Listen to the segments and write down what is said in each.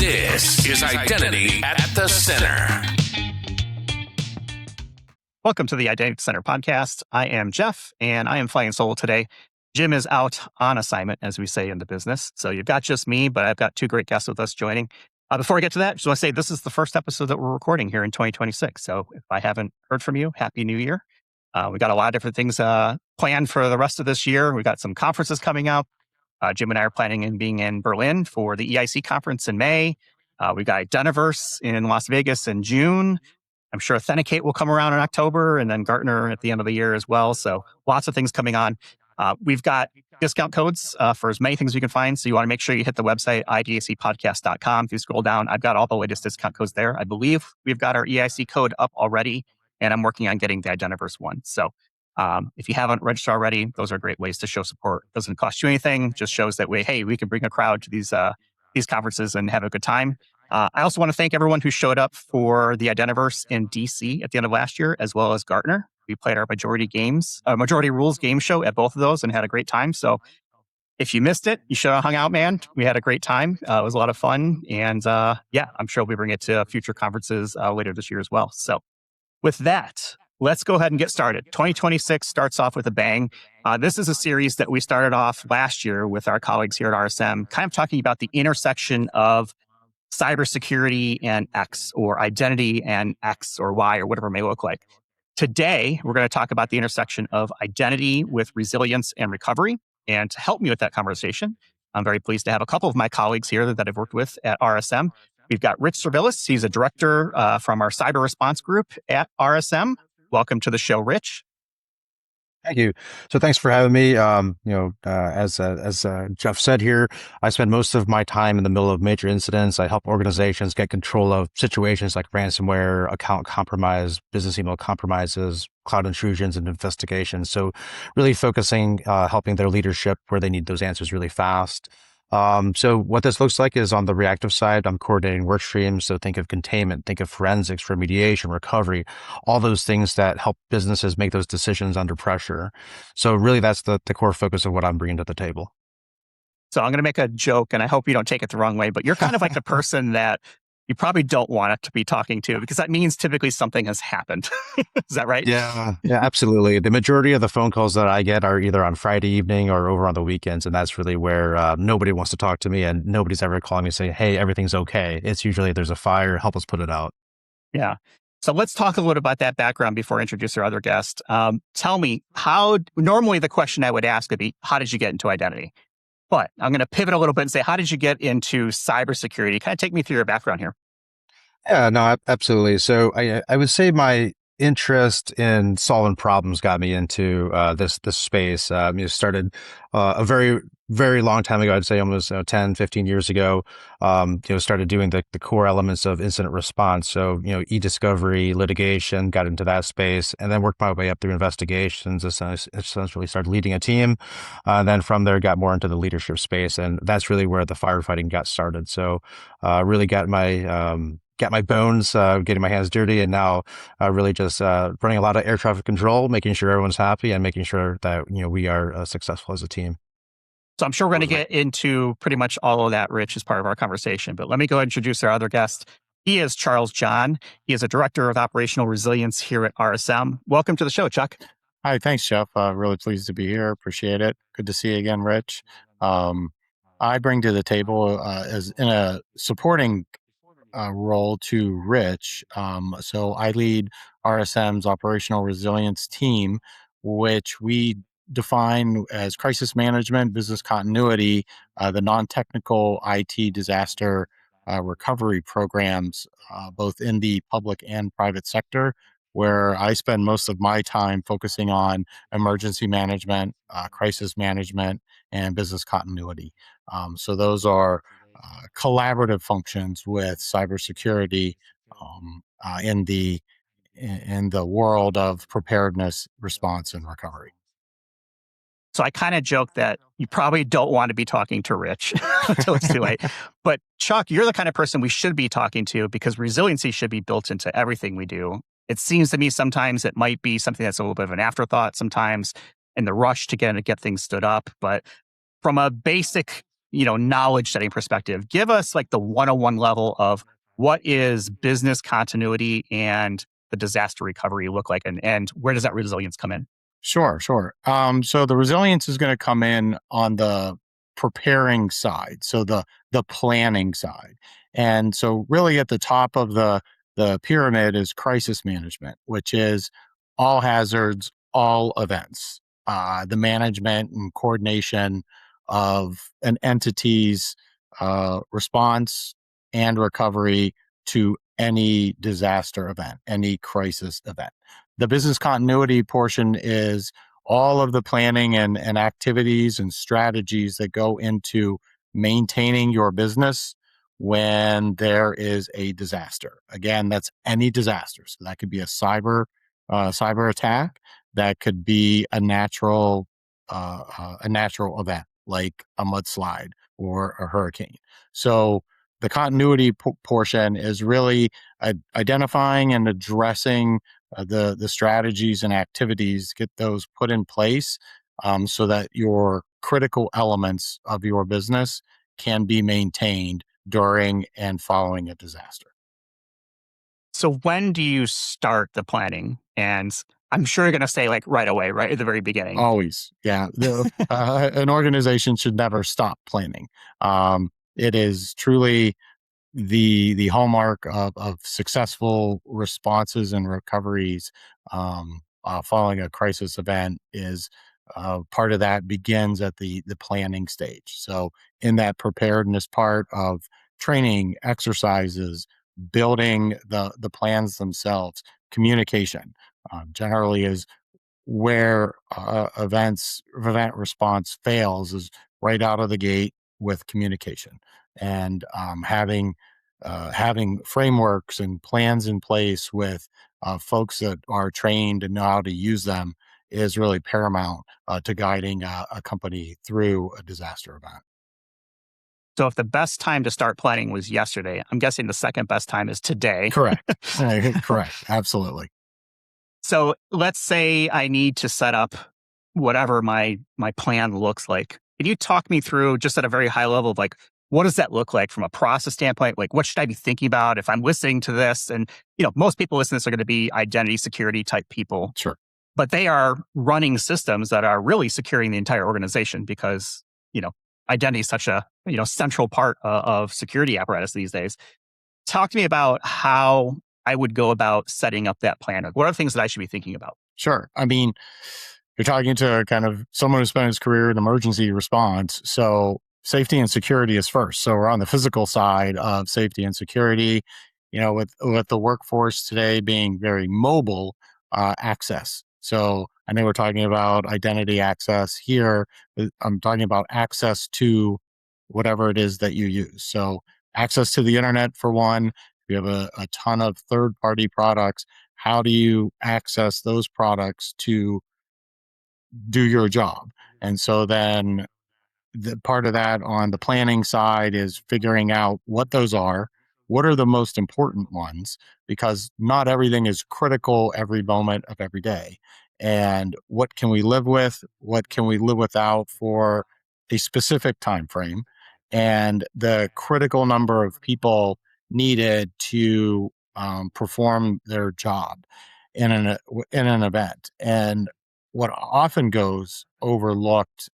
This is Identity at the Center. Welcome to the Identity Center podcast. I am Jeff, and I am flying solo today. Jim is out on assignment, as we say in the business. So you've got just me, but I've got two great guests with us joining. Before I get to that, just want to say this is the first episode that we're recording here in 2026. So if I haven't heard from you, Happy New Year. We got a lot of different things planned for the rest of this year. We got some conferences coming up. Jim and I are planning on being in Berlin for the EIC conference in May. We've got Identiverse in Las Vegas in June. I'm sure Authenticate will come around in October, and then Gartner at the end of the year as well. So lots of things coming on. We've got discount codes for as many things as you can find. So you want to make sure you hit the website, idacpodcast.com. If you scroll down, I've got all the latest discount codes there. I believe we've got our EIC code up already, and I'm working on getting the Identiverse one. So if you haven't registered already, those are great ways to show support. It doesn't cost you anything, just shows that we can bring a crowd to these conferences and have a good time. I also want to thank everyone who showed up for the Identiverse in DC at the end of last year, as well as Gartner. We played our majority rules game show at both of those and had a great time. So if you missed it, you should have hung out, man. We had a great time. It was a lot of fun. And I'm sure we'll bring it to future conferences later this year as well. So with that, let's go ahead and get started. 2026 starts off with a bang. This is a series that we started off last year with our colleagues here at RSM, kind of talking about the intersection of cybersecurity and X, or identity and X or Y, or whatever it may look like. Today, we're going to talk about the intersection of identity with resilience and recovery. And to help me with that conversation, I'm very pleased to have a couple of my colleagues here that I've worked with at RSM. We've got Rich Servillas. He's a director from our cyber response group at RSM. Welcome to the show, Rich. Thank you. So thanks for having me. As Jeff said here, I spend most of my time in the middle of major incidents. I help organizations get control of situations like ransomware, account compromise, business email compromises, cloud intrusions, and investigations. So really focusing, helping their leadership where they need those answers really fast. So what this looks like is on the reactive side, I'm coordinating work streams. So think of containment, think of forensics, remediation, recovery, all those things that help businesses make those decisions under pressure. So really that's the core focus of what I'm bringing to the table. So I'm going to make a joke, and I hope you don't take it the wrong way, but you're kind of like the person that you probably don't want it to be talking to, because that means typically something has happened. Is that right? Yeah, absolutely. The majority of the phone calls that I get are either on Friday evening or over on the weekends. And that's really where nobody wants to talk to me, and nobody's ever calling me saying, hey, everything's okay. It's usually there's a fire, help us put it out. Yeah. So let's talk a little about that background before I introduce our other guest. Tell me, normally the question I would ask would be, how did you get into identity? But I'm going to pivot a little bit and say, how did you get into cybersecurity? Kind of take me through your background here. Yeah, no, absolutely. So I would say my interest in solving problems got me into this space. Started a very, very long time ago. I'd say almost 10, 15 years ago. Started doing the core elements of incident response. So, e-discovery, litigation, got into that space, and then worked my way up through investigations. Essentially started leading a team. Then from there, got more into the leadership space. And that's really where the firefighting got started. So really got my bones, getting my hands dirty, and now really just running a lot of air traffic control, making sure everyone's happy, and making sure that we are successful as a team. So I'm sure we're going to get into pretty much all of that, Rich, as part of our conversation. But let me go ahead and introduce our other guest. He is Charles John. He is a director of operational resilience here at RSM. Welcome to the show, Chuck. Hi, thanks, Jeff. Really pleased to be here. Appreciate it. Good to see you again, Rich. I bring to the table as in a supporting role to Rich. So I lead RSM's operational resilience team, which we define as crisis management, business continuity, the non-technical IT disaster recovery programs, both in the public and private sector, where I spend most of my time focusing on emergency management, crisis management, and business continuity. So those are collaborative functions with cybersecurity in the world of preparedness, response, and recovery. So I kind of joke that you probably don't want to be talking to Rich until it's too late. But Chuck, you're the kind of person we should be talking to, because resiliency should be built into everything we do. It seems to me sometimes it might be something that's a little bit of an afterthought, sometimes in the rush to get things stood up. But from a basic knowledge setting perspective, give us like the 101 level of what is business continuity and the disaster recovery look like, and where does that resilience come in? Sure. So the resilience is going to come in on the preparing side, so the planning side, and so really at the top of the pyramid is crisis management, which is all hazards, all events, the management and coordination of an entity's response and recovery to any disaster event, any crisis event. The business continuity portion is all of the planning and activities and strategies that go into maintaining your business when there is a disaster. Again, that's any disaster. So that could be a cyber attack. That could be a natural event like a mudslide or a hurricane. So the continuity portion is really identifying and addressing the strategies and activities, get those put in place so that your critical elements of your business can be maintained during and following a disaster. So when do you start the planning? And I'm sure you're going to say like right away, right at the very beginning. Always, yeah. An organization should never stop planning. It is truly the hallmark of successful responses and recoveries following a crisis event is part of that begins at the planning stage. So in that preparedness part of training, exercises, building the plans themselves, communication generally is where event response fails is right out of the gate with communication and having frameworks and plans in place with folks that are trained and know how to use them is really paramount to guiding a company through a disaster event. So if the best time to start planning was yesterday, I'm guessing the second best time is today. Correct. Correct. Absolutely. So let's say I need to set up whatever my plan looks like. Can you talk me through just at a very high level of like, what does that look like from a process standpoint? Like, what should I be thinking about if I'm listening to this? And, most people listening to this are going to be identity security type people. Sure. But they are running systems that are really securing the entire organization because, identity is such a, central part of security apparatus these days. Talk to me about how I would go about setting up that plan. What are the things that I should be thinking about? Sure. I mean, you're talking to kind of someone who spent his career in emergency response. So safety and security is first. So we're on the physical side of safety and security, with the workforce today being very mobile, access. So I know we're talking about identity access here. I'm talking about access to whatever it is that you use. So access to the internet for one. We have a ton of third-party products. How do you access those products to do your job? And so then the part of that on the planning side is figuring out what those are. What are the most important ones? Because not everything is critical every moment of every day. And what can we live with? What can we live without for a specific time frame? And the critical number of people needed to perform their job in an event. And what often goes overlooked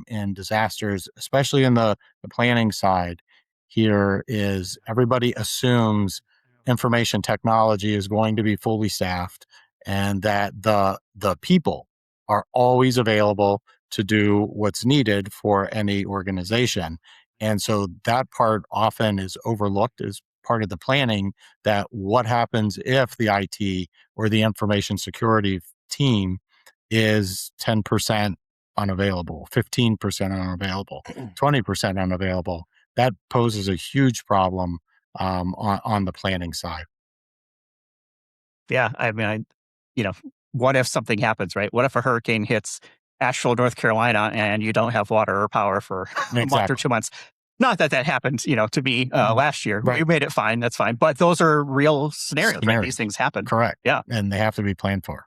in disasters, especially in the planning side here, is everybody assumes information technology is going to be fully staffed and that the people are always available to do what's needed for any organization. And so that part often is overlooked as part of the planning, that what happens if the IT or the information security team is 10% unavailable, 15% unavailable, 20% unavailable. That poses a huge problem on the planning side. Yeah, I mean, what if something happens, right? What if a hurricane hits Asheville, North Carolina, and you don't have water or power for a month or 2 months? Not that happened, to me last year. Right. We made it fine. That's fine. But those are real scenarios, right? These things happen. Correct. Yeah. And they have to be planned for.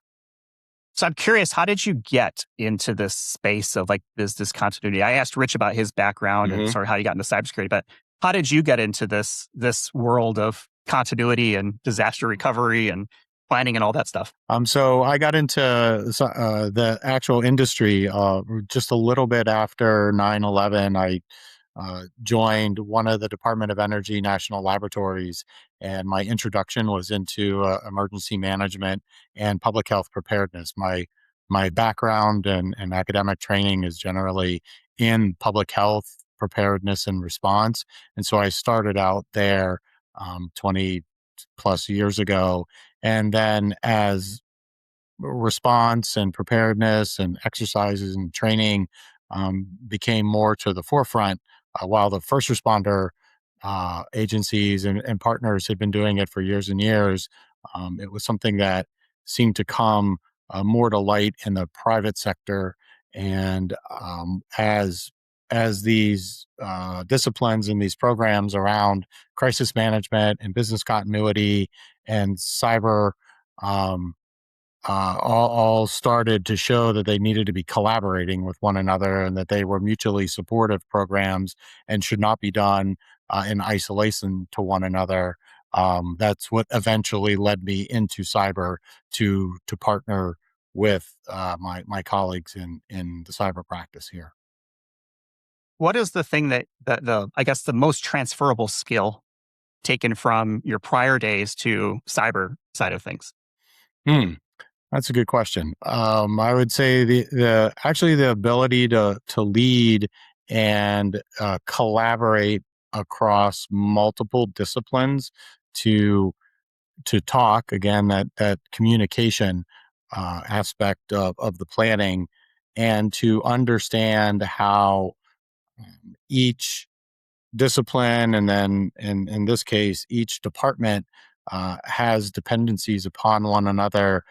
So I'm curious, how did you get into this space of like business continuity? I asked Rich about his background and sort of how he got into cybersecurity, but how did you get into this world of continuity and disaster recovery and planning and all that stuff? So I got into the actual industry just a little bit after 9/11. I joined one of the Department of Energy national laboratories, and my introduction was into emergency management and public health preparedness. My background and academic training is generally in public health preparedness and response, and so I started out there 20 plus years ago, and then as response and preparedness and exercises and training became more to the forefront, while the first responder agencies and partners had been doing it for years and years. It was something that seemed to come more to light in the private sector, and as these disciplines and these programs around crisis management and business continuity and cyber um, all started to show that they needed to be collaborating with one another and that they were mutually supportive programs and should not be done in isolation to one another. That's what eventually led me into cyber to partner with my colleagues in the cyber practice here. What is the thing that the I guess the most transferable skill taken from your prior days to cyber side of things? Hmm. That's a good question. I would say the actually the ability to lead and collaborate across multiple disciplines to talk again, that communication aspect of the planning, and to understand how each discipline, and then in this case, each department has dependencies upon one another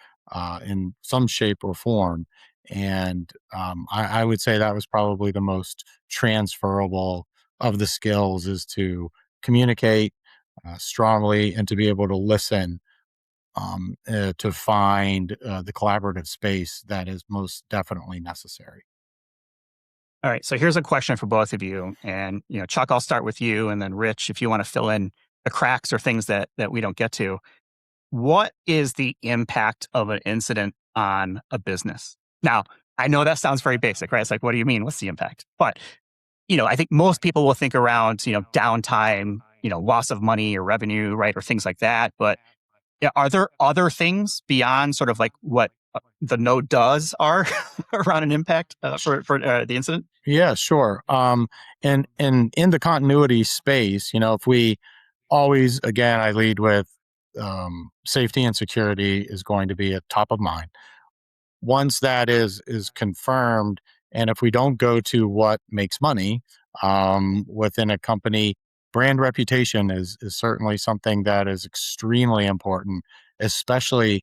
in some shape or form. And I would say that was probably the most transferable of the skills, is to communicate strongly and to be able to listen, to find the collaborative space that is most definitely necessary. All right. So here's a question for both of you. And, Chuck, I'll start with you. And then Rich, if you want to fill in the cracks or things that we don't get to. What is the impact of an incident on a business? Now, I know that sounds very basic, right? It's like, what do you mean? What's the impact? But, I think most people will think around, downtime, loss of money or revenue, right? Or things like that. But yeah, are there other things beyond sort of like what the node does are around an impact for the incident? Yeah, sure. And in the continuity space, if we always, again, I lead with safety and security is going to be at top of mind. Once that is confirmed, and if we don't go to what makes money within a company, brand reputation is certainly something that is extremely important, especially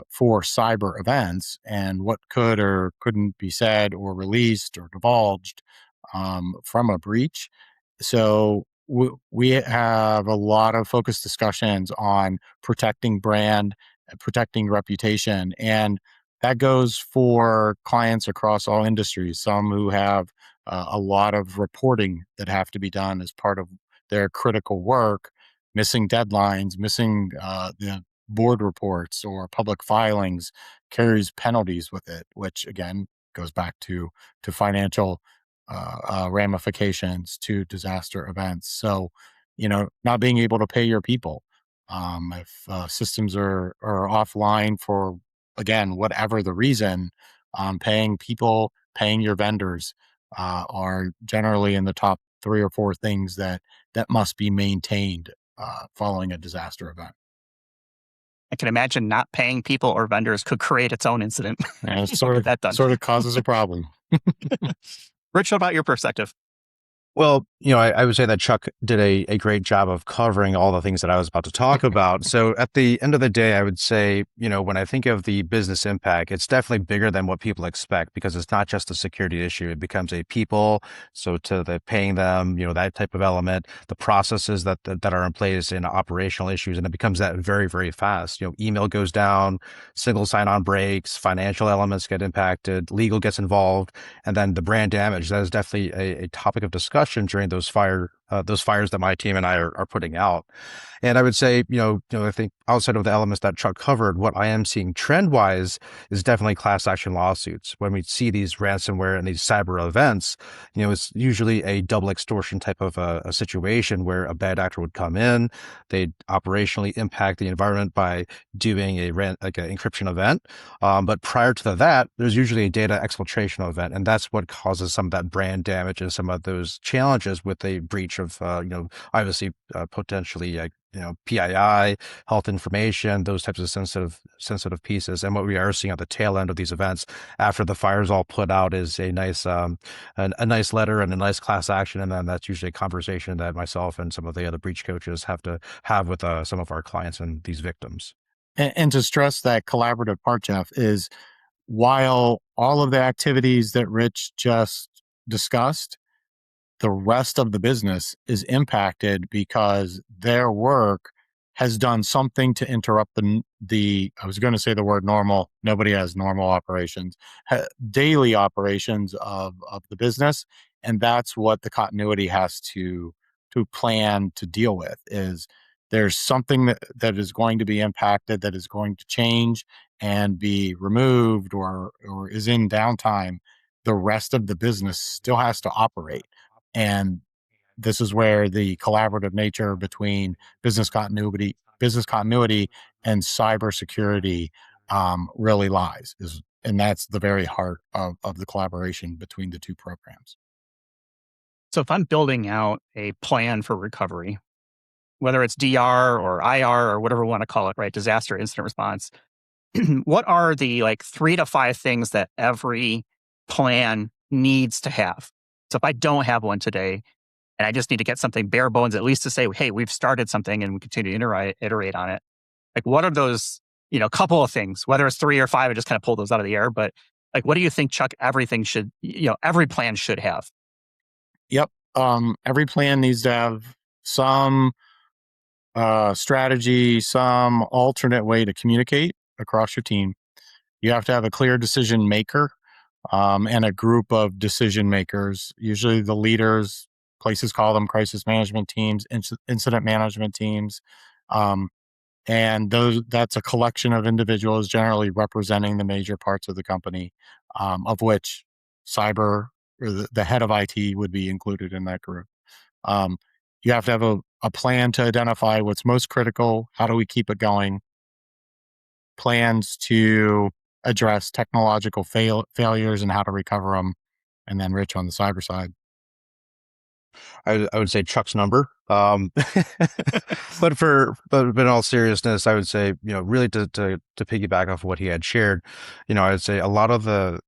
for cyber events and what could or couldn't be said or released or divulged from a breach. So we have a lot of focused discussions on protecting brand, protecting reputation, and that goes for clients across all industries. Some who have a lot of reporting that have to be done as part of their critical work, missing deadlines, missing the board reports or public filings carries penalties with it, which again goes back to financial ramifications, to disaster events. So, not being able to pay your people, if systems are offline for, again, whatever the reason, paying people, paying your vendors are generally in the top three or four things that must be maintained following a disaster event. I can imagine not paying people or vendors could create its own incident. And it Get that done. sort of causes a problem. Rich, what about your perspective? Well, I would say that Chuck did a great job of covering all the things that I was about to talk about. So at the end of the day, I would say, when I think of the business impact, it's definitely bigger than what people expect because it's not just a security issue. It becomes a people. So to the paying them, that type of element, the processes that are in place and operational issues. And it becomes that very, very fast. Email goes down, single sign-on breaks, financial elements get impacted, legal gets involved, and then the brand damage. That is definitely a topic of discussion during those fires that my team and I are putting out. And I would say, I think outside of the elements that Chuck covered, what I am seeing trend wise is definitely class action lawsuits. When we see these ransomware and these cyber events, it's usually a double extortion type of a situation where a bad actor would come in, they'd operationally impact the environment by doing like an encryption event. But prior to that, there's usually a data exfiltration event, and that's what causes some of that brand damage and some of those challenges with a breach of, obviously potentially PII, health information, those types of sensitive pieces. And what we are seeing at the tail end of these events after the fire's all put out is a nice nice letter and a nice class action. And then that's usually a conversation that myself and some of the other breach coaches have to have with some of our clients and these victims. And to stress that collaborative part, Jeff, is while all of the activities that Rich just discussed, the rest of the business is impacted because their work has done something to interrupt I was going to say the word normal. Nobody has normal operations, daily operations of the business. And that's what the continuity has to plan to deal with is there's something that is going to be impacted, that is going to change and be removed or is in downtime. The rest of the business still has to operate. And this is where the collaborative nature between business continuity and cybersecurity really lies. And that's the very heart of the collaboration between the two programs. So if I'm building out a plan for recovery, whether it's DR or IR or whatever we want to call it, right? Disaster incident response. What are the 3 to 5 things that every plan needs to have? So if I don't have one today and I just need to get something bare bones, at least to say, hey, we've started something and we continue to iterate on it. What are those, couple of things, whether it's 3 or 5, I just kind of pull those out of the air. But what do you think, Chuck, everything should, every plan should have? Yep. Every plan needs to have some strategy, some alternate way to communicate across your team. You have to have a clear decision maker and a group of decision makers, usually the leaders. Places call them crisis management teams, incident management teams. And that's a collection of individuals generally representing the major parts of the company, of which cyber or the head of IT would be included in that group. You have to have a plan to identify what's most critical. How do we keep it going? Plans to address technological failures and how to recover them. And then Rich on the cyber side. I would say Chuck's number. But in all seriousness, I would say, really to piggyback off what he had shared, I would say a lot of the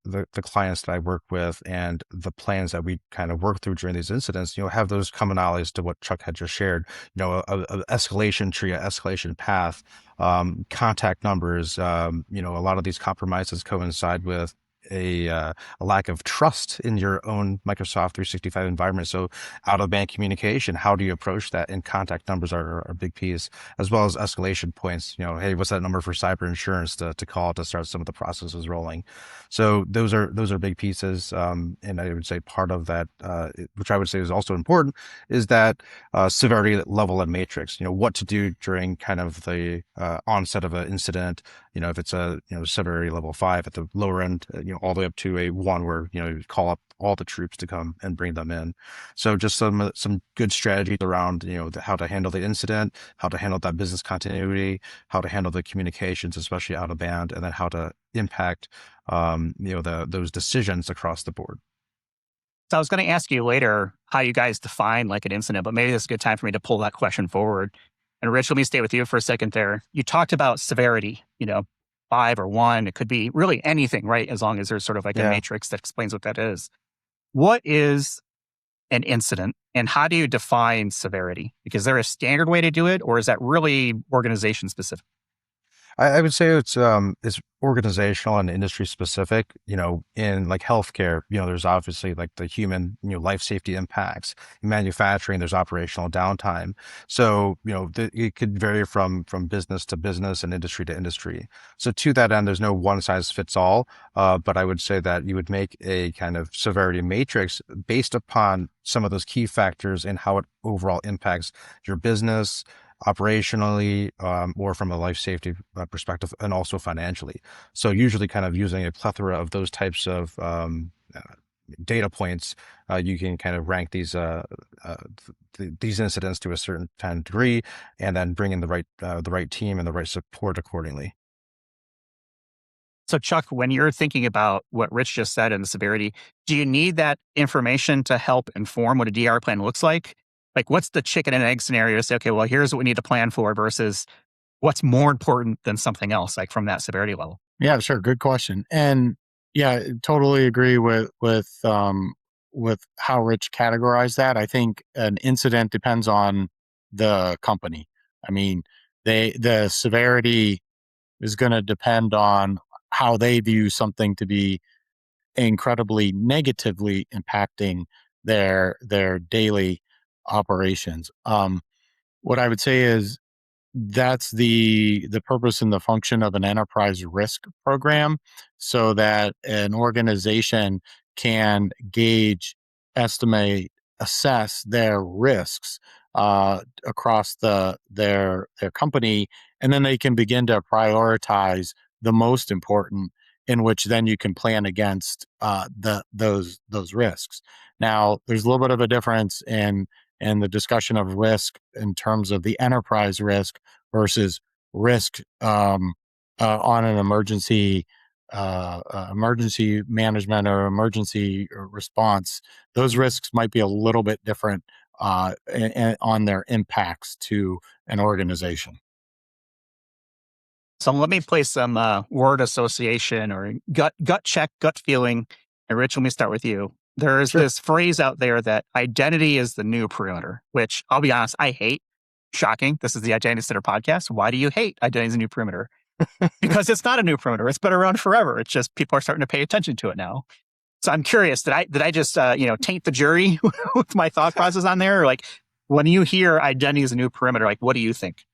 clients that I work with and the plans that we kind of work through during these incidents, have those commonalities to what Chuck had just shared, a escalation tree, an escalation path, contact numbers, a lot of these compromises coincide with a lack of trust in your own Microsoft 365 environment. So out of band communication, how do you approach that? And contact numbers are a big piece, as well as escalation points. Hey, what's that number for cyber insurance to call to start some of the processes rolling? So those are big pieces. And I would say part of that, which I would say is also important, is that severity level and matrix. What to do during kind of the onset of an incident. If it's a severity level 5 at the lower end, all the way up to a 1 where you call up all the troops to come and bring them in. So just some good strategies around how to handle the incident, how to handle that business continuity, how to handle the communications, especially out of band, and then how to impact those decisions across the board. So I was going to ask you later how you guys define an incident, but maybe this is a good time for me to pull that question forward. And Rich, let me stay with you for a second there. You talked about severity, 5 or 1. It could be really anything, right? As long as there's sort of a matrix that explains what that is. What is an incident, and how do you define severity? Because is there a standard way to do it, or is that really organization specific? I would say it's organizational and industry specific. In like healthcare, there's obviously like the human, life safety impacts. In manufacturing, there's operational downtime. So it could vary from business to business and industry to industry. So to that end, there's no one size fits all. But I would say that you would make a kind of severity matrix based upon some of those key factors and how it overall impacts your business operationally, or from a life safety perspective, and also financially. So usually kind of using a plethora of those types of data points, you can kind of rank these incidents to a certain kind of degree, and then bring in the right team and the right support accordingly. So, Chuck, when you're thinking about what Rich just said and the severity, do you need that information to help inform what a DR plan looks like? Like, what's the chicken and egg scenario to say, okay, well, here's what we need to plan for versus what's more important than something else, like from that severity level? Yeah, sure. Good question. And yeah, totally agree with how Rich categorized that. I think an incident depends on the company. I mean, the severity is going to depend on how they view something to be incredibly negatively impacting their daily operations. What I would say is that's the purpose and the function of an enterprise risk program, so that an organization can gauge, estimate, assess their risks across their company, and then they can begin to prioritize the most important, in which then you can plan against those risks. Now, there's a little bit of a difference in the discussion of risk in terms of the enterprise risk versus risk on an emergency management or emergency response. Those risks might be a little bit different on their impacts to an organization. So let me play some word association or gut check, gut feeling. And Rich, let me start with you. There is Sure. this phrase out there that identity is the new perimeter, which I'll be honest, I hate. Shocking. This is the Identity Center podcast. Why do you hate identity is a new perimeter? Because it's not a new perimeter. It's been around forever. It's just people are starting to pay attention to it now. So I'm curious, did I just taint the jury with my thought process on there? Or like when you hear identity is a new perimeter, like what do you think?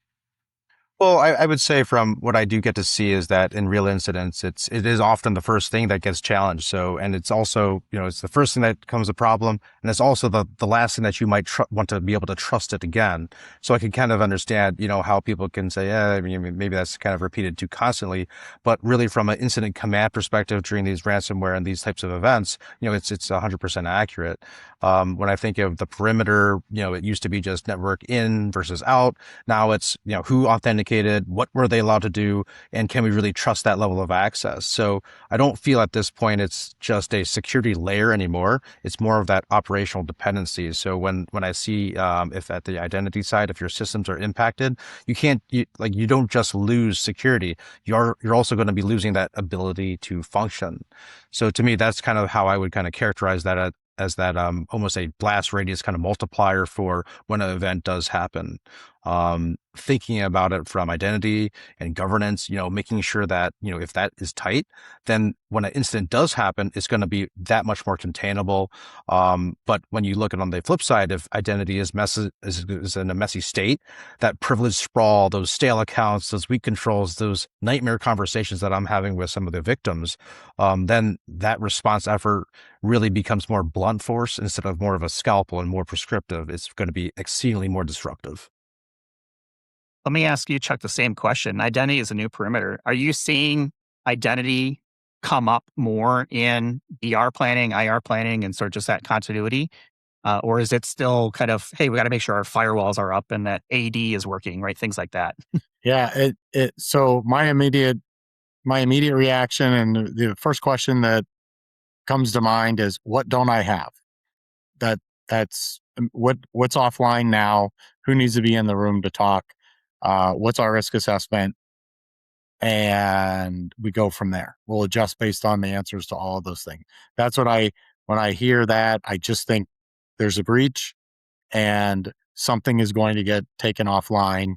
Well, I would say from what I do get to see is that in real incidents, it is often the first thing that gets challenged. So, and it's also, it's the first thing that becomes a problem. And it's also the last thing that you might want to be able to trust it again. So I can kind of understand, how people can say, yeah, I mean, maybe that's kind of repeated too constantly, but really from an incident command perspective during these ransomware and these types of events, it's 100% accurate. When I think of the perimeter, it used to be just network in versus out. Now it's, who authenticated, what were they allowed to do, and can we really trust that level of access? So I don't feel at this point it's just a security layer anymore. It's more of that operational dependencies. So when I see if at the identity side, if your systems are impacted, you don't just lose security. You're also going to be losing that ability to function. So to me, that's kind of how I would kind of characterize that as that almost a blast radius kind of multiplier for when an event does happen. Thinking about it from identity and governance, making sure that, if that is tight, then when an incident does happen, it's going to be that much more containable. But when you look at it on the flip side, if identity is in a messy state, that privilege sprawl, those stale accounts, those weak controls, those nightmare conversations that I'm having with some of the victims, then that response effort really becomes more blunt force instead of more of a scalpel and more prescriptive. It's going to be exceedingly more disruptive. Let me ask you, Chuck, the same question. Identity is a new perimeter. Are you seeing identity come up more in DR planning, IR planning, and sort of just that continuity? Or is it still kind of, hey, we got to make sure our firewalls are up and that AD is working, right? Things like that. Yeah, so my immediate reaction and the first question that comes to mind is, what don't I have? That's what's offline now, who needs to be in the room to talk, what's our risk assessment, and we go from there. We'll adjust based on the answers to all of those things. That's what when I hear that, I just think there's a breach and something is going to get taken offline.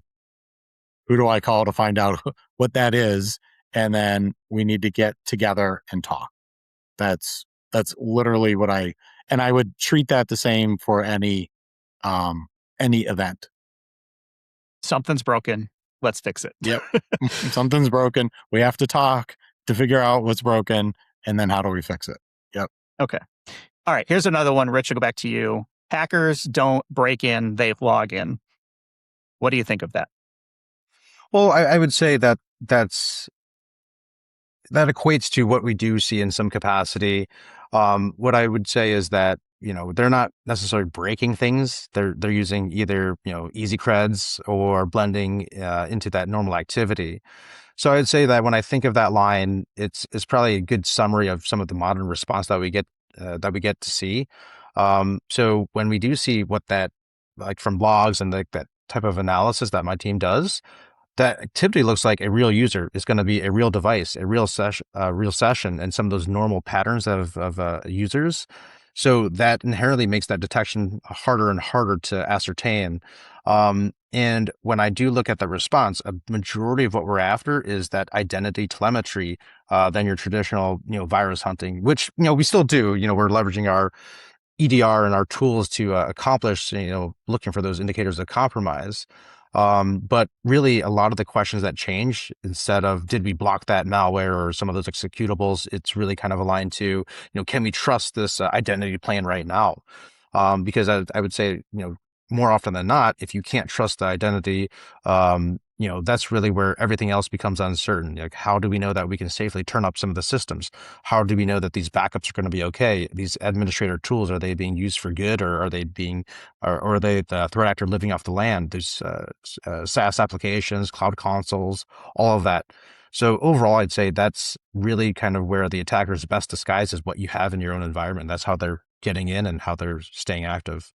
Who do I call to find out what that is? And then we need to get together and talk. That's literally what I would treat that the same for any event. Something's broken. Let's fix it. Yep. Something's broken. We have to talk to figure out what's broken, and then how do we fix it? Yep. Okay. All right. Here's another one. Rich, I'll go back to you. Hackers don't break in, they log in. What do you think of that? Well, I would say that that equates to what we do see in some capacity. What I would say is that, they're not necessarily breaking things. They're using either, easy creds or blending into that normal activity. So I'd say that when I think of that line, it's probably a good summary of some of the modern response that we get to see. So when we do see what that, like from logs and that type of analysis that my team does, that activity looks like a real user. It's going to be a real device, a real session, and some of those normal patterns of users. So that inherently makes that detection harder and harder to ascertain. And when I do look at the response, a majority of what we're after is that identity telemetry than your traditional, virus hunting, which, we still do. We're leveraging our EDR and our tools to accomplish, looking for those indicators of compromise. But really, a lot of the questions that change, instead of did we block that malware or some of those executables, it's really kind of aligned to, can we trust this identity plan right now? Because I would say, more often than not, if you can't trust the identity, that's really where everything else becomes uncertain. Like, how do we know that we can safely turn up some of the systems? How do we know that these backups are going to be okay? These administrator tools, are they being used for good, or are they or are they the threat actor living off the land? There's SaaS applications, cloud consoles, all of that. So overall, I'd say that's really kind of where the attacker's best disguise is what you have in your own environment. That's how they're getting in and how they're staying active.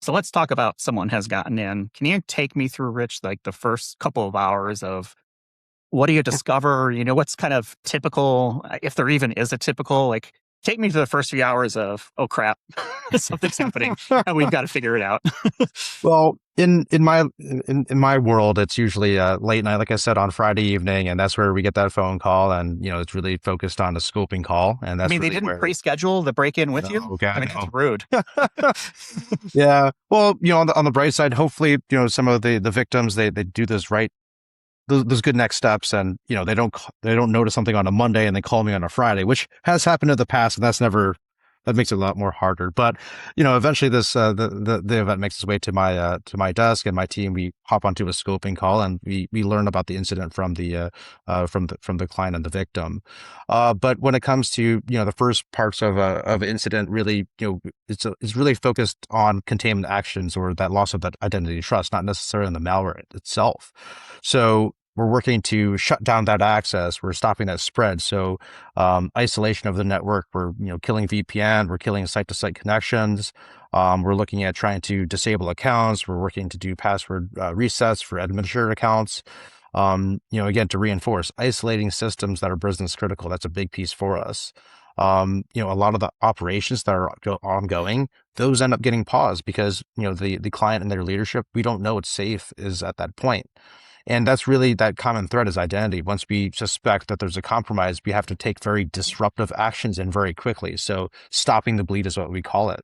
So let's talk about someone has gotten in. Can you take me through, Rich, like the first couple of hours of what do you discover? What's kind of typical, if there even is a typical, like take me to the first few hours of, oh crap, something's happening and we've got to figure it out. Well, in my world, it's usually late night, like I said, on Friday evening, and that's where we get that phone call, and it's really focused on the scoping call, and that's they really didn't pre-schedule the break-in with you? Okay, That's rude. Yeah. Well, on the bright side, hopefully, some of the victims they do this right. Those good next steps, and they don't notice something on a Monday and they call me on a Friday, which has happened in the past, and that makes it a lot more harder. But eventually this the event makes its way to my desk, and my team, we hop onto a scoping call, and we learn about the incident from the client and the victim. But when it comes to the first parts of an incident, really it's really focused on containment actions or that loss of that identity trust, not necessarily on the malware itself. So we're working to shut down that access. We're stopping that spread. So isolation of the network. We're killing VPN. We're killing site-to-site connections. We're looking at trying to disable accounts. We're working to do password resets for administrator accounts. Again, to reinforce isolating systems that are business critical. That's a big piece for us. A lot of the operations that are ongoing, those end up getting paused because the client and their leadership, we don't know it's safe is at that point. And that's really that common thread is identity. Once we suspect that there's a compromise, we have to take very disruptive actions and very quickly. So stopping the bleed is what we call it.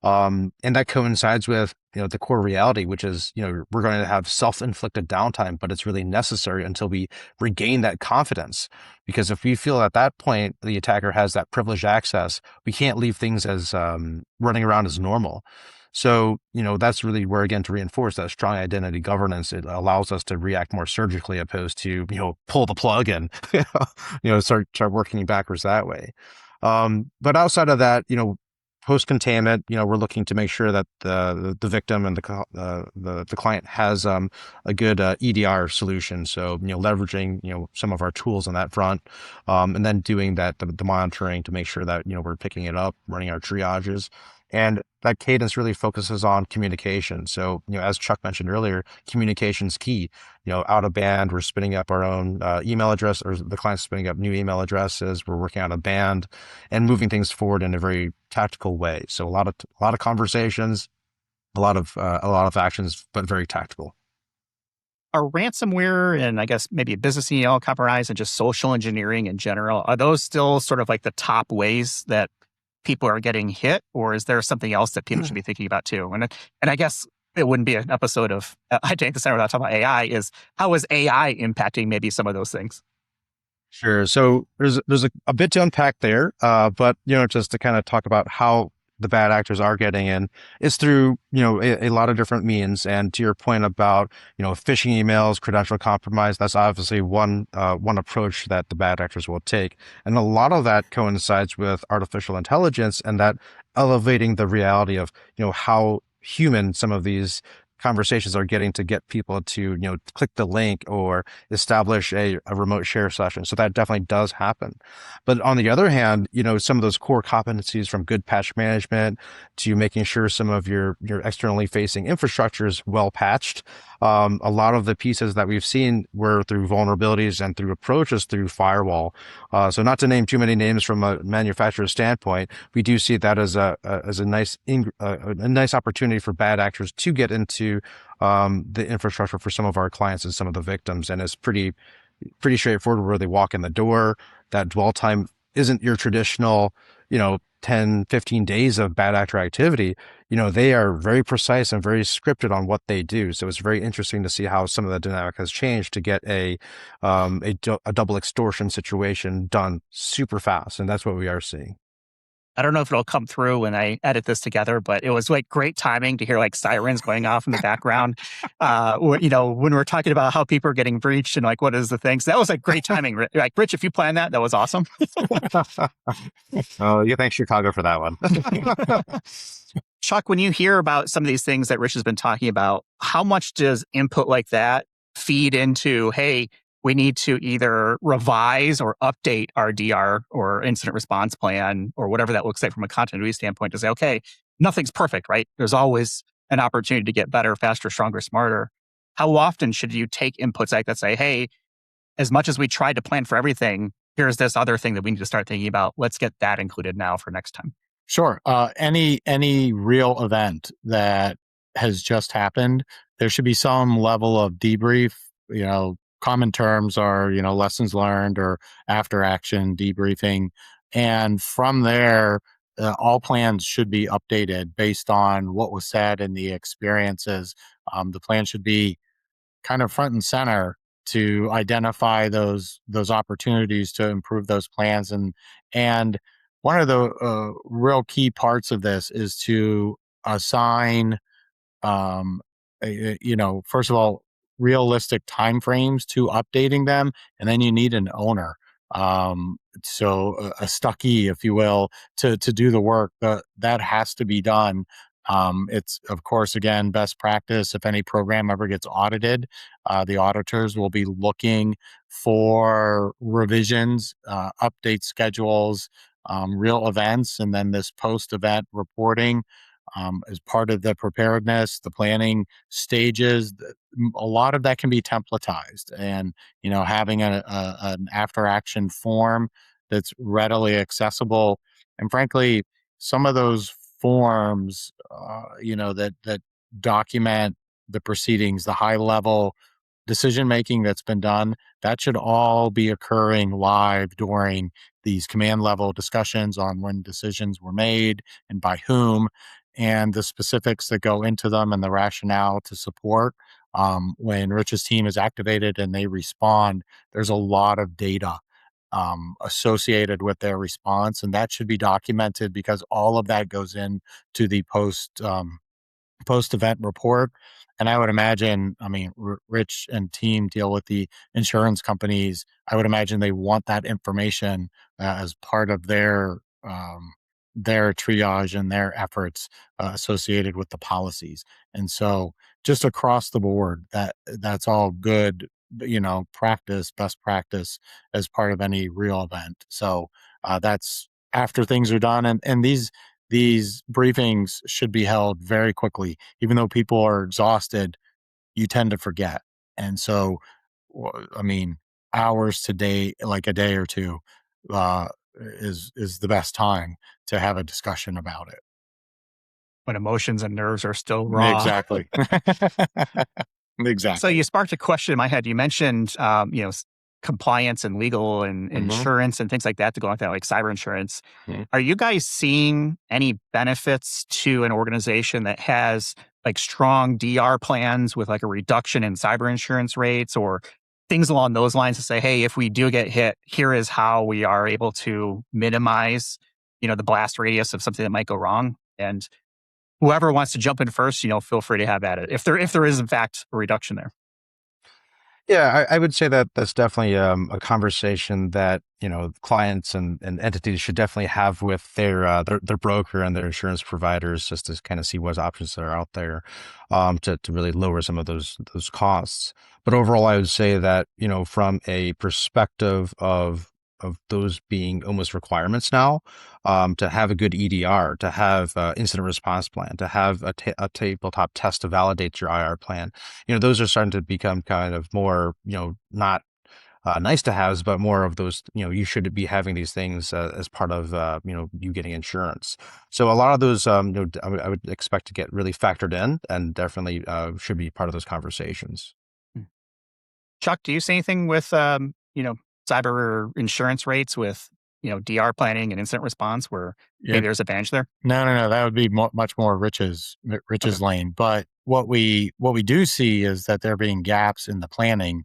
And that coincides with, the core reality, which is, we're going to have self-inflicted downtime, but it's really necessary until we regain that confidence. Because if we feel at that point the attacker has that privileged access, we can't leave things as running around as normal. So, that's really where, again, to reinforce that strong identity governance, it allows us to react more surgically opposed to, pull the plug and, start working backwards that way. But outside of that, post containment, we're looking to make sure that the victim and the client has a good EDR solution. So leveraging some of our tools on that front, and then doing that the monitoring to make sure that we're picking it up, running our triages. And that cadence really focuses on communication. So, as Chuck mentioned earlier, communication's key. Out of band, we're spinning up our own email address, or the client's spinning up new email addresses. We're working out of band and moving things forward in a very tactical way. So a lot of conversations, a lot of actions, but very tactical. Are ransomware and I guess maybe business email compromise and just social engineering in general, are those still sort of like the top ways that people are getting hit, or is there something else that people should be thinking about too? And I guess it wouldn't be an episode of Identity at the Center without talking about AI. Is how is AI impacting maybe some of those things? Sure. So there's a bit to unpack there, but just to kind of talk about how the bad actors are getting in is through a lot of different means. And to your point about phishing emails, credential compromise, that's obviously one approach that the bad actors will take, and a lot of that coincides with artificial intelligence and that elevating the reality of how human some of these conversations are getting to get people to click the link or establish a remote share session. So that definitely does happen. But on the other hand, some of those core competencies, from good patch management to making sure some of your externally facing infrastructure is well patched, a lot of the pieces that we've seen were through vulnerabilities and through approaches through firewall. So not to name too many names from a manufacturer standpoint, we do see that as a nice opportunity for bad actors to get into the infrastructure for some of our clients and some of the victims. And it's pretty straightforward where they walk in the door. That dwell time isn't your traditional, 10, 15 days of bad actor activity. They are very precise and very scripted on what they do. So it's very interesting to see how some of the dynamic has changed to get a double extortion situation done super fast. And that's what we are seeing. I don't know if it'll come through when I edit this together, but it was like great timing to hear like sirens going off in the background. When we're talking about how people are getting breached and like what is the thing. So that was like great timing. Like Rich, if you planned that was awesome. Oh, yeah, thanks Chicago for that one. Chuck, when you hear about some of these things that Rich has been talking about, how much does input like that feed into, hey, we need to either revise or update our DR or incident response plan or whatever that looks like from a continuity standpoint to say, okay, nothing's perfect, right? There's always an opportunity to get better, faster, stronger, smarter. How often should you take inputs like that, say, hey, as much as we tried to plan for everything, here's this other thing that we need to start thinking about. Let's get that included now for next time. Sure. Any real event that has just happened, there should be some level of debrief. Common terms are, lessons learned or after action debriefing. And from there, all plans should be updated based on what was said and the experiences. The plan should be kind of front and center to identify those opportunities to improve those plans. And one of the real key parts of this is to assign first of all, realistic timeframes to updating them, and then you need an owner. So a stuckey, if you will, to do the work. That has to be done. It's of course, again, best practice. If any program ever gets audited, the auditors will be looking for revisions, update schedules, real events, and then this post-event reporting. As part of the preparedness, the planning stages, a lot of that can be templatized, and having an after action form that's readily accessible, and frankly, some of those forms, that document the proceedings, the high level decision making that's been done, that should all be occurring live during these command level discussions on when decisions were made and by whom, and the specifics that go into them and the rationale to support. When Rich's team is activated and they respond, there's a lot of data associated with their response, and that should be documented because all of that goes into the post-event report. And I would imagine, Rich and team deal with the insurance companies. I would imagine they want that information as part of their triage and their efforts associated with the policies. And so just across the board, that's all good, best practice as part of any real event. So that's after things are done. And these briefings should be held very quickly. Even though people are exhausted, you tend to forget. And so, hours to day, like a day or two, is the best time to have a discussion about it. When emotions and nerves are still raw. Exactly. Exactly. So you sparked a question in my head. You mentioned, compliance and legal and insurance and things like that to go like that, like cyber insurance. Mhm. Are you guys seeing any benefits to an organization that has like strong DR plans with like a reduction in cyber insurance rates or things along those lines to say, hey, if we do get hit, here is how we are able to minimize, the blast radius of something that might go wrong? And whoever wants to jump in first, feel free to have at it. If there is in fact a reduction there. Yeah, I would say that that's definitely a conversation that clients and entities should definitely have with their broker and their insurance providers, just to kind of see what options that are out there, to really lower some of those costs. But overall, I would say that from a perspective of those being almost requirements now, to have a good EDR, to have incident response plan, to have a tabletop test to validate your IR plan. Those are starting to become kind of more, not nice to haves, but more of those, you should be having these things as part of, you getting insurance. So a lot of those, I would expect to get really factored in and definitely should be part of those conversations. Chuck, do you see anything with cyber insurance rates with DR planning and incident response where Yeah. maybe there's advantage there? No. That would be much more Rich's lane. But what we do see is that there being gaps in the planning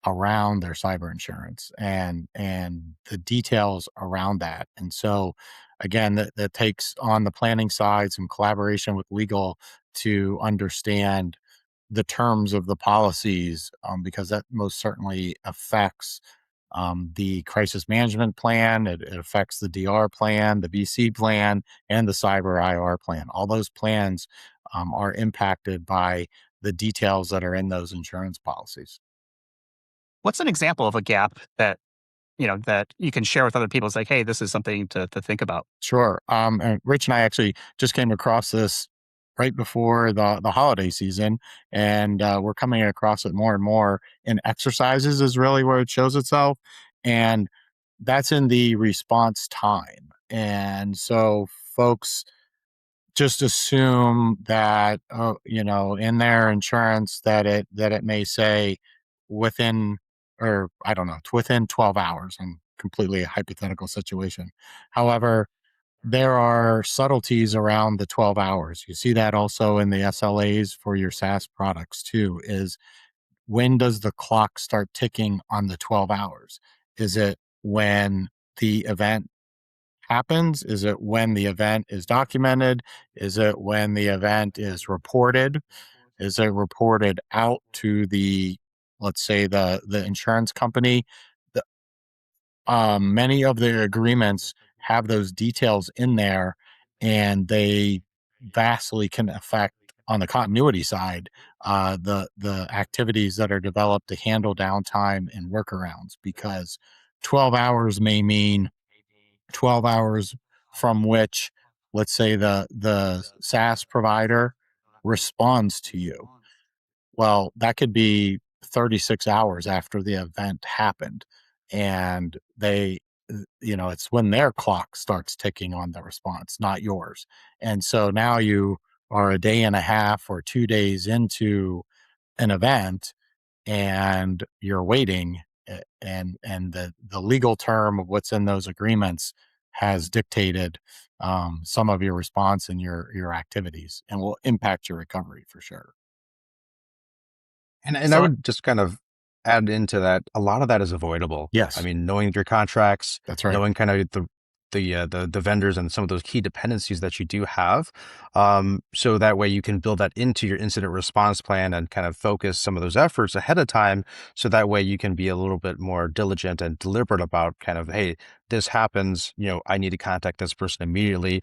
around their cyber insurance and the details around that. And so, again, that takes on the planning side some collaboration with legal to understand the terms of the policies, because that most certainly affects the crisis management plan. It affects the DR plan, the BC plan, and the cyber IR plan. All those plans are impacted by the details that are in those insurance policies. What's an example of a gap that that you can share with other people? It's like, hey, this is something to think about. Sure. And Rich and I actually just came across this right before the holiday season, and we're coming across it more and more in exercises is really where it shows itself, and that's in the response time. And so folks just assume that in their insurance that it may say within, or I don't know, it's within 12 hours. I'm completely a hypothetical situation. However, there are subtleties around the 12 hours. You see that also in the SLAs for your SaaS products too, is when does the clock start ticking on the 12 hours? Is it when the event happens? Is it when the event is documented? Is it when the event is reported? Is it reported out to the, let's say, the insurance company? The, many of the agreements have those details in there, and they vastly can affect on the continuity side the activities that are developed to handle downtime and workarounds, because 12 hours may mean 12 hours from which, let's say, the SaaS provider responds to you. Well, that could be 36 hours after the event happened, and it's when their clock starts ticking on the response, not yours. And so now you are a day and a half or 2 days into an event, and you're waiting, and the legal term of what's in those agreements has dictated some of your response and your activities, and will impact your recovery for sure. And I So would just kind of add into that, a lot of that is avoidable. I Yes, mean, knowing your contracts, that's right. knowing kind of the vendors and some of those key dependencies that you do have, so that way you can build that into your incident response plan and kind of focus some of those efforts ahead of time. So that way you can be a little bit more diligent and deliberate about kind of, hey, this happens, I need to contact this person immediately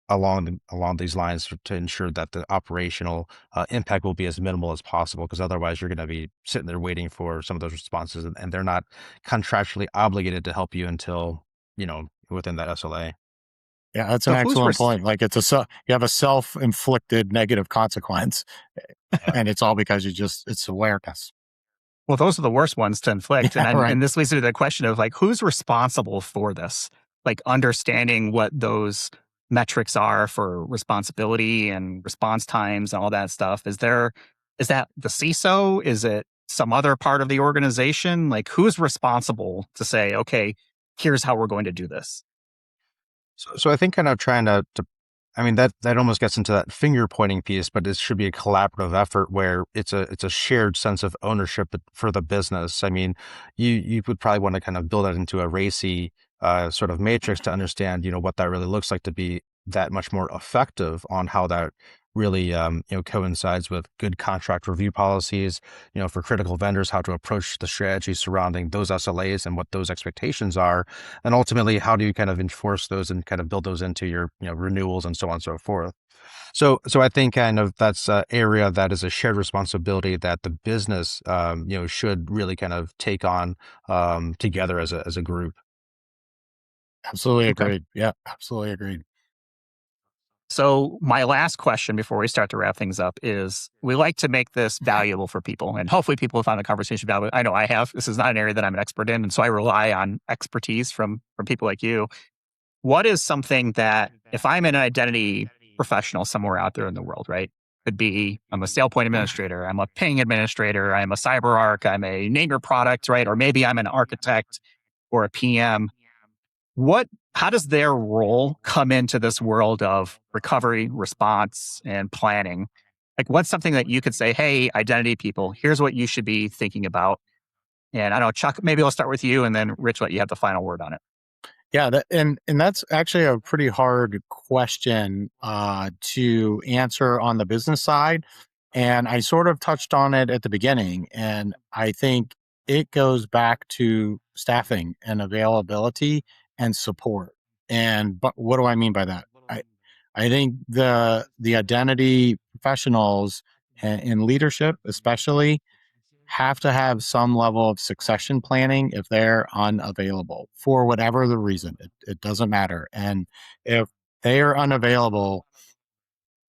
along these lines to ensure that the operational impact will be as minimal as possible, because otherwise you're going to be sitting there waiting for some of those responses, and they're not contractually obligated to help you until within that SLA. Yeah, that's an so who's excellent point. Like you have a self-inflicted negative consequence, Yeah. and it's all because it's awareness. well, those are the worst ones to inflict. Yeah, And right. and this leads to the question of like, who's responsible for this? like understanding what those metrics are for responsibility and response times and all that stuff? Is that the CISO? Is it some other part of the organization? Like, who's responsible to say, okay, here's how we're going to do this? So I think kind of trying to I mean, that almost gets into that finger pointing piece, but it should be a collaborative effort where it's a shared sense of ownership for the business. I mean, you would probably want to kind of build that into a RACI sort of matrix to understand, what that really looks like to be that much more effective on how that really coincides with good contract review policies, for critical vendors, how to approach the strategy surrounding those SLAs and what those expectations are. And ultimately, how do you kind of enforce those and kind of build those into your, renewals and so on and so forth. So I think kind of that's an area that is a shared responsibility that the business, should really kind of take on together as a group. Absolutely Okay. agreed. Yeah, absolutely agreed. So my last question before we start to wrap things up is we like to make this valuable for people, and hopefully people have found the conversation valuable. I know I have. This is not an area that I'm an expert in, and so I rely on expertise from people like you. What is something that if I'm an identity professional somewhere out there in the world, right? Could be I'm a SailPoint administrator, I'm a ping administrator, I'm a CyberArk, I'm a name your product, right? Or maybe I'm an architect or a PM. How does their role come into this world of recovery, response, and planning? Like, what's something that you could say, hey, identity people, here's what you should be thinking about? And I don't know, Chuck, maybe I'll start with you, and then Rich, let you have the final word on it. Yeah, and that's actually a pretty hard question to answer on the business side. And I sort of touched on it at the beginning, and I think it goes back to staffing and availability and support. But what do I mean by that? I think the identity professionals in leadership, especially, have to have some level of succession planning if they're unavailable for whatever the reason. It doesn't matter. And if they are unavailable,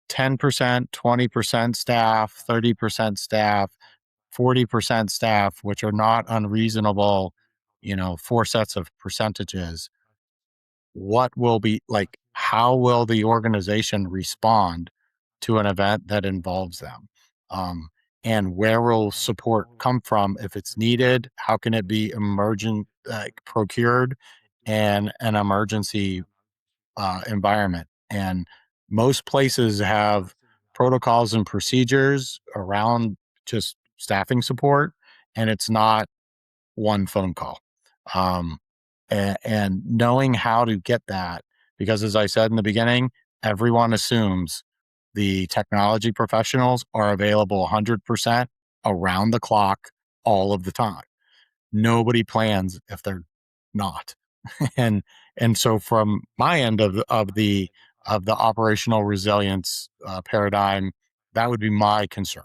10%, 20% staff, 30% staff, 40% staff, which are not unreasonable, four sets of percentages, what will be like, how will the organization respond to an event that involves them? And where will support come from if it's needed? How can it be emergent, like procured, and an emergency environment? And most places have protocols and procedures around just staffing support, and it's not one phone call. Um, and knowing how to get that, because as I said in the beginning, everyone assumes the technology professionals are available 100% around the clock all of the time. Nobody plans if they're not. and and so from my end of the operational resilience paradigm, that would be my concern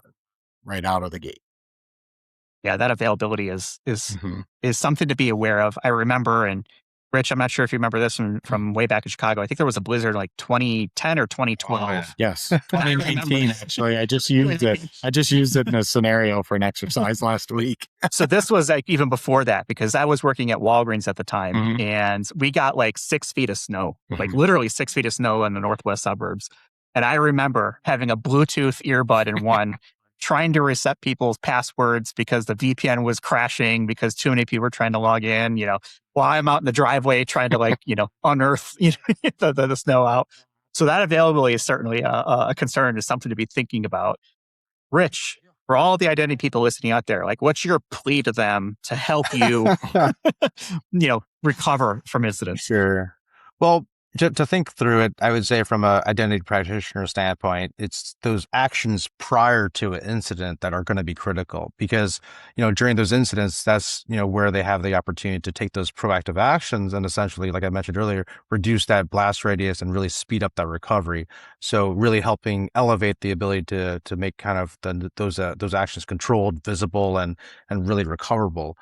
right out of the gate. Yeah, that availability is Mhm. something to be aware of. I remember, and Rich, I'm not sure if you remember this from way back in Chicago. I think there was a blizzard like 2010 or 2012. Yes, I remember. 2019. Actually, I just used it. I just used it in a scenario for an exercise last week. So this was like even before that, because I was working at Walgreens at the time, Mhm. and we got like 6 feet of snow, like Mhm. literally 6 feet of snow in the northwest suburbs. And I remember having a Bluetooth earbud in one, trying to reset people's passwords because the VPN was crashing because too many people were trying to log in, while I'm out in the driveway trying to unearth the snow out. So that availability is certainly a concern, is something to be thinking about. Rich, for all the identity people listening out there, like, what's your plea to them to help you, recover from incidents? Sure. Well, to think through it, I would say from a identity practitioner standpoint, it's those actions prior to an incident that are going to be critical because, during those incidents, that's, where they have the opportunity to take those proactive actions and essentially, like I mentioned earlier, reduce that blast radius and really speed up that recovery. So really helping elevate the ability to make kind of those actions controlled, visible, and really recoverable.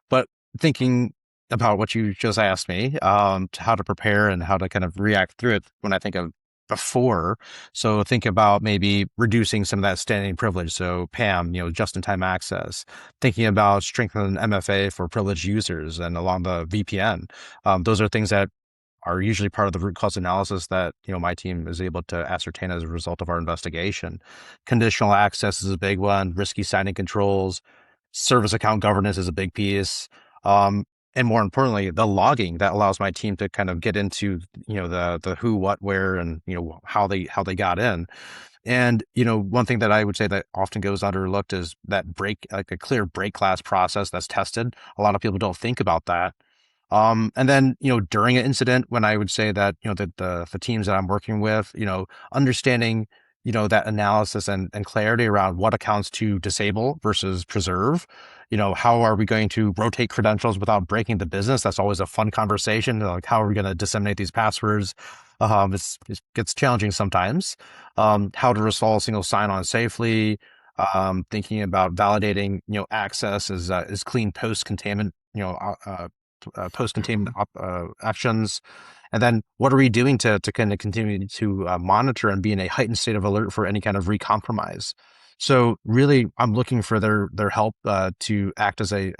But thinking about what you just asked me, to how to prepare and how to kind of react through it when I think of before. So think about maybe reducing some of that standing privilege. So PAM, just-in-time access, thinking about strengthening MFA for privileged users and along the VPN. Those are things that are usually part of the root cause analysis that, my team is able to ascertain as a result of our investigation. Conditional access is a big one, risky signing controls, service account governance is a big piece. And more importantly, the logging that allows my team to kind of get into, the who, what, where, and, how they got in. And, one thing that I would say that often goes underlooked is that like a clear break glass process that's tested. A lot of people don't think about that. And then, during an incident, when I would say that, that the teams that I'm working with, understanding, that analysis and clarity around what accounts to disable versus preserve, how are we going to rotate credentials without breaking the business? That's always a fun conversation. Like, how are we going to disseminate these passwords? It gets challenging sometimes. How to install a single sign-on safely, thinking about validating, access is clean post-containment, post-containment actions. And then what are we doing to kind of continue to monitor and be in a heightened state of alert for any kind of recompromise? So really, I'm looking for their help to act as a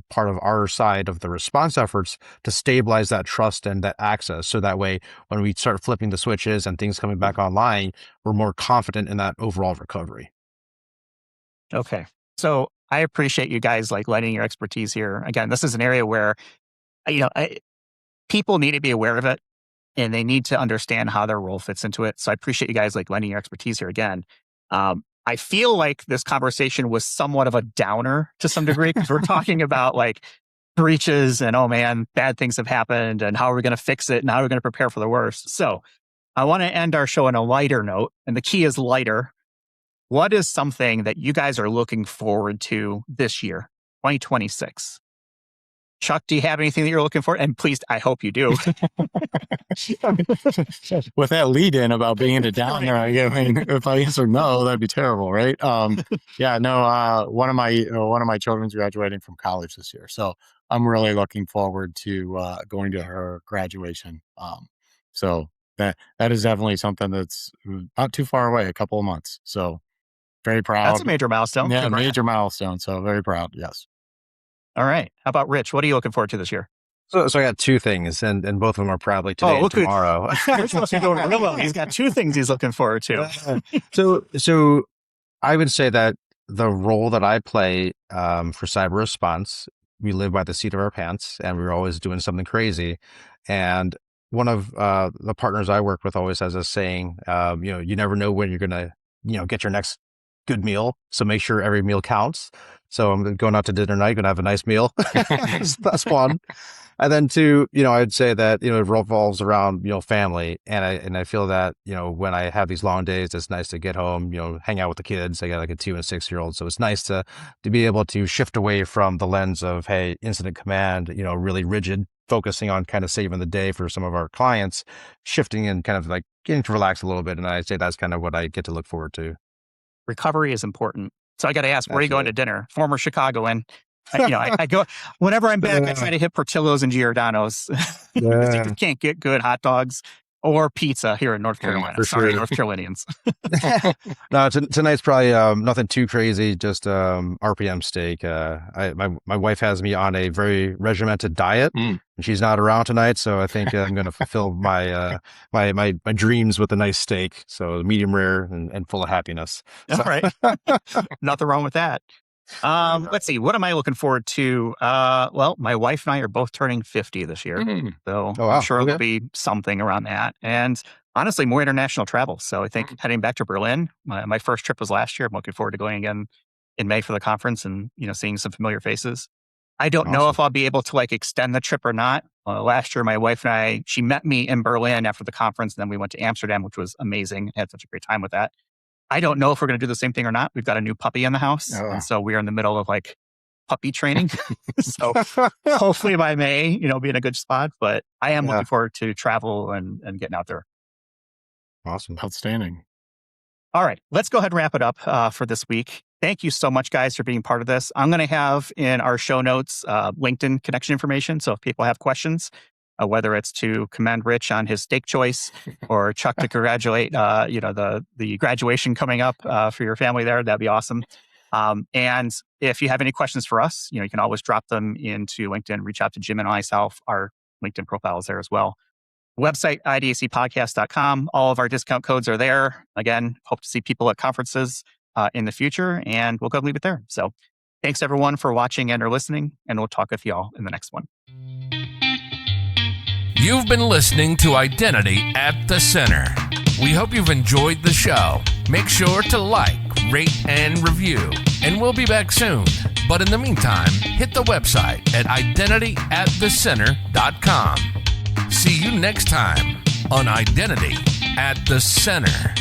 part of our side of the response efforts to stabilize that trust and that access. So that way, when we start flipping the switches and things coming back online, we're more confident in that overall recovery. Okay. So I appreciate you guys like lending your expertise here. Again, this is an area where, people need to be aware of it and they need to understand how their role fits into it. So I appreciate you guys like lending your expertise here again. I feel like this conversation was somewhat of a downer to some degree because we're talking about like breaches and, oh man, bad things have happened and how are we going to fix it and how are we going to prepare for the worst. So I want to end our show on a lighter note, and the key is lighter. What is something that you guys are looking forward to this year, 2026? Chuck, do you have anything that you're looking for? And please, I hope you do. With that lead in about being a downer, I mean, if I answer no, that'd be terrible, right? Yeah, no. One of my children's graduating from college this year, so I'm really looking forward to going to her graduation. So that is definitely something that's not too far away, a couple of months. So very proud. That's a major milestone. Yeah, Congrats. major milestone. So very proud. Yes. All right. How about Rich? What are you looking forward to this year? So I got two things, and both of them are probably today and tomorrow. Rich must be doing real well. He's got two things he's looking forward to. So I would say that the role that I play for cyber response, we live by the seat of our pants, and we're always doing something crazy. And one of the partners I work with always has a saying, you never know when you're going to, get your next good meal. So make sure every meal counts. So I'm going out to dinner tonight, going to have a nice meal. That's one. And then two, I'd say that, it revolves around, family. And I feel that, when I have these long days, it's nice to get home, hang out with the kids. I got like a 2 and 6 year old. So it's nice to be able to shift away from the lens of, hey, incident command, really rigid, focusing on kind of saving the day for some of our clients, shifting and kind of like getting to relax a little bit. And I'd say that's kind of what I get to look forward to. Recovery is important. So I got to ask, where are you going to dinner? Former Chicagoan. I go, whenever I'm back, I try to hit Portillo's and Giordano's. You can't get good hot dogs or pizza here in North Carolina. Sorry, North Carolinians. No, tonight's probably nothing too crazy, just RPM steak. My wife has me on a very regimented diet, and she's not around tonight, so I think I'm going to fulfill my my dreams with a nice steak. So medium rare and full of happiness. All right, nothing wrong with that. Let's see. What am I looking forward to? Well, my wife and I are both turning 50 this year. So I'm sure there'll be something around that. And honestly, more international travel. So I think heading back to Berlin, my first trip was last year. I'm looking forward to going again in May for the conference and, seeing some familiar faces. I don't know if I'll be able to like extend the trip or not. Last year, my wife and I, she met me in Berlin after the conference. And then we went to Amsterdam, which was amazing. I had such a great time with that. I don't know if we're going to do the same thing or not. We've got a new puppy in the house. And so we are in the middle of like puppy training. So hopefully by May, be in a good spot. But I am looking forward to travel and getting out there. Awesome. Outstanding. All right. Let's go ahead and wrap it up for this week. Thank you so much, guys, for being part of this. I'm going to have in our show notes LinkedIn connection information. So if people have questions, whether it's to commend Rich on his steak choice or Chuck to congratulate, the graduation coming up for your family there, that'd be awesome. And if you have any questions for us, you can always drop them into LinkedIn, reach out to Jim and myself. Our LinkedIn profile is there as well. Website, idacpodcast.com. All of our discount codes are there. Again, hope to see people at conferences in the future, and we'll go leave it there. So thanks everyone for watching and or listening, and we'll talk with you all in the next one. You've been listening to Identity at the Center. We hope you've enjoyed the show. Make sure to like, rate, and review, and we'll be back soon. But in the meantime, hit the website at identityatthecenter.com. See you next time on Identity at the Center.